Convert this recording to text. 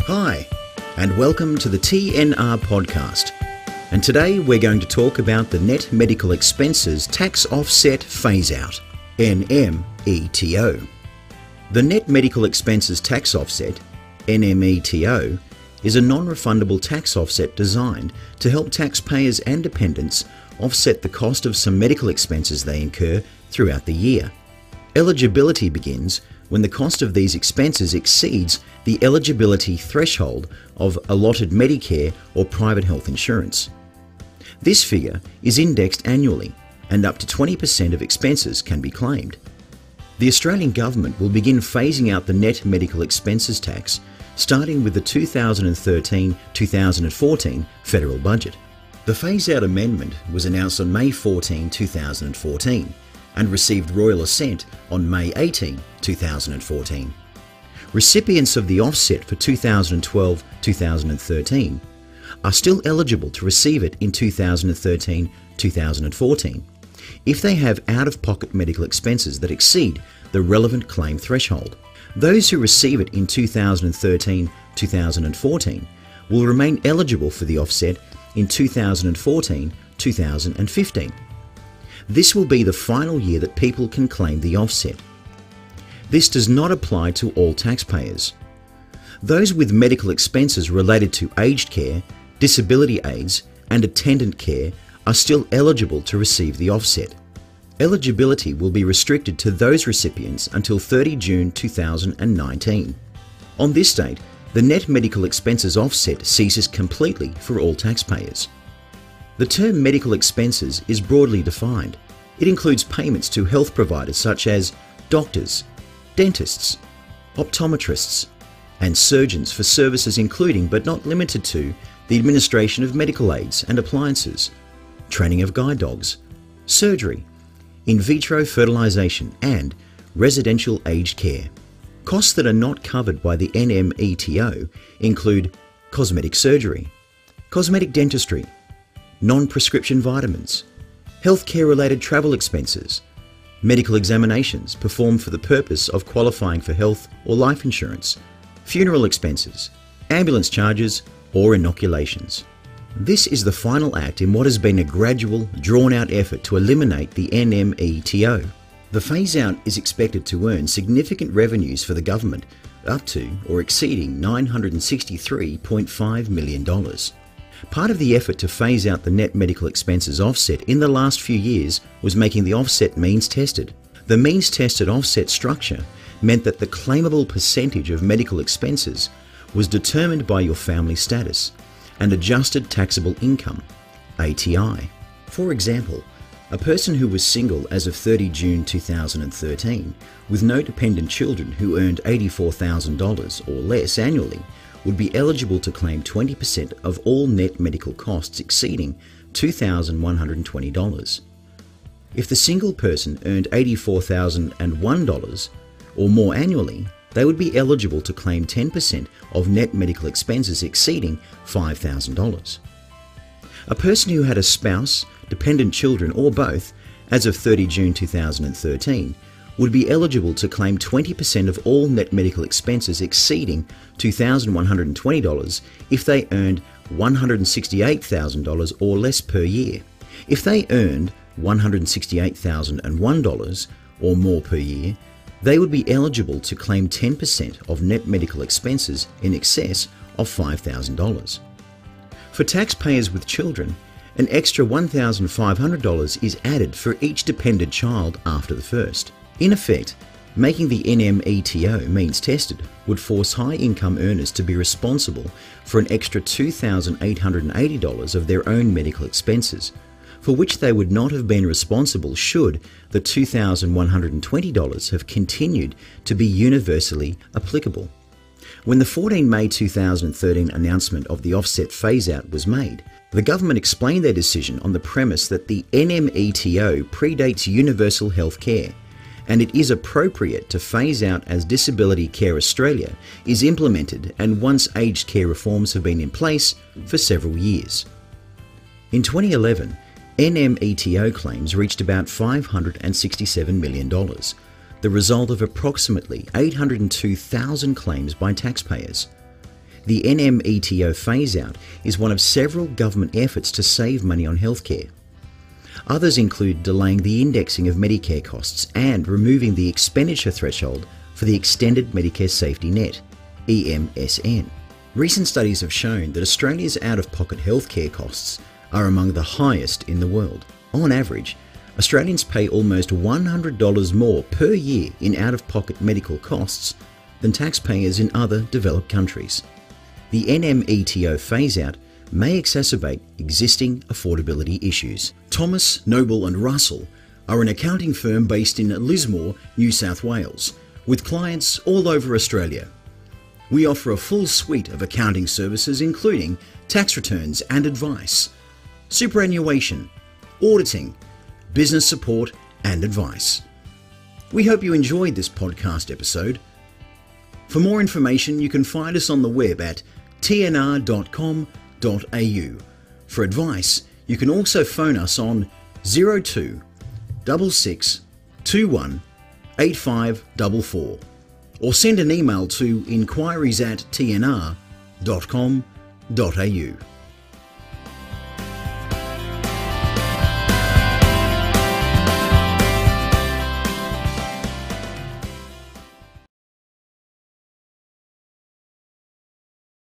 Hi, and welcome to the TNR podcast. And today we're going to talk about the Net Medical Expenses Tax Offset Phase-Out, NMETO. The Net Medical Expenses Tax Offset, NMETO, is a non-refundable tax offset designed to help taxpayers and dependents offset the cost of some medical expenses they incur throughout the year. Eligibility begins when the cost of these expenses exceeds the eligibility threshold of allotted Medicare or private health insurance. This figure is indexed annually, and up to 20% of expenses can be claimed. The Australian Government will begin phasing out the net medical expenses tax starting with the 2013-2014 federal budget. The phase-out amendment was announced on May 14, 2014 and received royal assent on May 18, 2014. Recipients of the offset for 2012-2013 are still eligible to receive it in 2013-2014 if they have out-of-pocket medical expenses that exceed the relevant claim threshold. Those who receive it in 2013-2014 will remain eligible for the offset in 2014-2015. This will be the final year that people can claim the offset. This does not apply to all taxpayers. Those with medical expenses related to aged care, disability aids, and attendant care are still eligible to receive the offset. Eligibility will be restricted to those recipients until 30 June 2019. On this date, the net medical expenses offset ceases completely for all taxpayers. The term medical expenses is broadly defined. It includes payments to health providers such as doctors, dentists, optometrists, and surgeons for services including but not limited to the administration of medical aids and appliances, training of guide dogs, surgery, in vitro fertilization, and residential aged care. Costs that are not covered by the NMETO include cosmetic surgery, cosmetic dentistry, non-prescription vitamins, healthcare-related travel expenses, medical examinations performed for the purpose of qualifying for health or life insurance, funeral expenses, ambulance charges, or inoculations. This is the final act in what has been a gradual, drawn-out effort to eliminate the NMETO. The phase-out is expected to earn significant revenues for the government, up to or exceeding $963.5 million. Part of the effort to phase out the net medical expenses offset in the last few years was making the offset means-tested. The means-tested offset structure meant that the claimable percentage of medical expenses was determined by your family status and adjusted taxable income, ATI. For example, a person who was single as of 30 June 2013 with no dependent children who earned $84,000 or less annually would be eligible to claim 20% of all net medical costs exceeding $2,120. If the single person earned $84,001 or more annually, they would be eligible to claim 10% of net medical expenses exceeding $5,000. A person who had a spouse, dependent children, or both as of 30 June 2013 would be eligible to claim 20% of all net medical expenses exceeding $2,120 if they earned $168,000 or less per year. If they earned $168,001 or more per year, they would be eligible to claim 10% of net medical expenses in excess of $5,000. For taxpayers with children, an extra $1,500 is added for each dependent child after the first. In effect, making the NMETO means-tested would force high-income earners to be responsible for an extra $2,880 of their own medical expenses, for which they would not have been responsible should the $2,120 have continued to be universally applicable. When the 14 May 2013 announcement of the offset phase-out was made, the government explained their decision on the premise that the NMETO predates universal health care, and it is appropriate to phase out as Disability Care Australia is implemented and once aged care reforms have been in place for several years. In 2011, NMETO claims reached about $567 million, the result of approximately 802,000 claims by taxpayers. The NMETO phase-out is one of several government efforts to save money on healthcare. Others include delaying the indexing of Medicare costs and removing the expenditure threshold for the Extended Medicare Safety Net, EMSN. Recent studies have shown that Australia's out-of-pocket healthcare costs are among the highest in the world. On average, Australians pay almost $100 more per year in out-of-pocket medical costs than taxpayers in other developed countries. The NMETO phase-out may exacerbate existing affordability issues. Thomas, Noble and Russell are an accounting firm based in Lismore, New South Wales, with clients all over Australia. We offer a full suite of accounting services including tax returns and advice, superannuation, auditing, business support and advice. We hope you enjoyed this podcast episode. For more information, you can find us on the web at tnr.com.au. For advice, you can also phone us on 02 66 21 8544 or send an email to inquiries@tnr.com.au.